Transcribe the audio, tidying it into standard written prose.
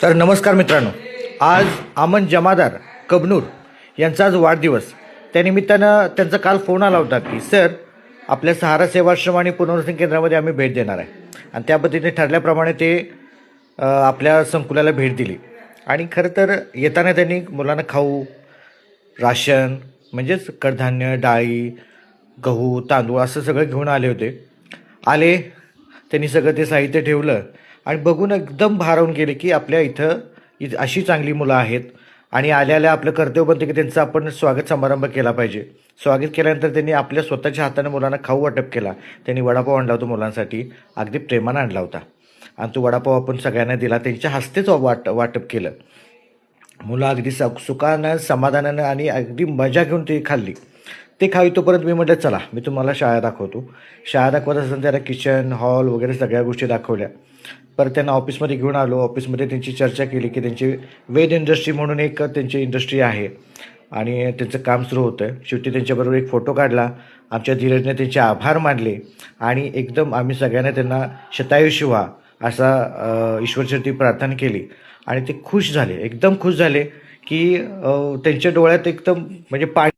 तर नमस्कार मित्रांनो, आज अमन जमादार कबनूर यांचा आज वाढदिवस. त्यानिमित्तानं त्यांचा काल फोन आला होता की सर, आपल्या सहारा सेवाश्रम आणि पुनर्वसन केंद्रामध्ये आम्ही भेट देणार आहे. आणि त्या पद्धतीने ठरल्याप्रमाणे ते आपल्या संकुलाला भेट दिली. आणि खरं तर येताना त्यांनी मुलांना खाऊ, राशन म्हणजेच कडधान्य, डाळी, गहू, तांदूळ असं सगळं घेऊन आले होते. आले, त्यांनी सगळं ते साहित्य ठेवलं आणि बघून एकदम भारावून गेले की आपल्या इथं अशी चांगली मुलं आहेत. आणि आल्या आपलं कर्तव्य बनते की त्यांचं आपण स्वागत समारंभ केला पाहिजे. स्वागत केल्यानंतर त्यांनी आपल्या स्वतःच्या हाताने मुलांना खाऊ वाटप केला. त्यांनी वडापाव आणला होता मुलांसाठी, अगदी प्रेमानं आणला होता. आणि तो वडापाव आपण सगळ्यांना दिला, त्यांच्या हस्तेच वाटप केलं. मुलं अगदी सुखानं, समाधानानं आणि अगदी मजा घेऊन ते खाल्ली. ते खावी तोपर्यंत मी म्हटलं चला मी तुम्हाला शाळा दाखवतो. शाळा दाखवत असताना त्याला किचन, हॉल वगैरे सगळ्या गोष्टी दाखवल्या. परत त्यांना ऑफिसमध्ये घेऊन आलो. ऑफिसमध्ये त्यांची चर्चा केली की त्यांची वेद इंडस्ट्री म्हणून एक त्यांची इंडस्ट्री आहे आणि त्यांचं काम सुरू होतं. शेवटी त्यांच्याबरोबर एक फोटो काढला. आमच्या धीरजने त्यांचे आभार मानले आणि एकदम आम्ही सगळ्यांना त्यांना शतायुषी व्हा असा ईश्वरचरती प्रार्थना केली. आणि ते खुश झाले, एकदम खुश झाले की त्यांच्या डोळ्यात एकदम म्हणजे पाणी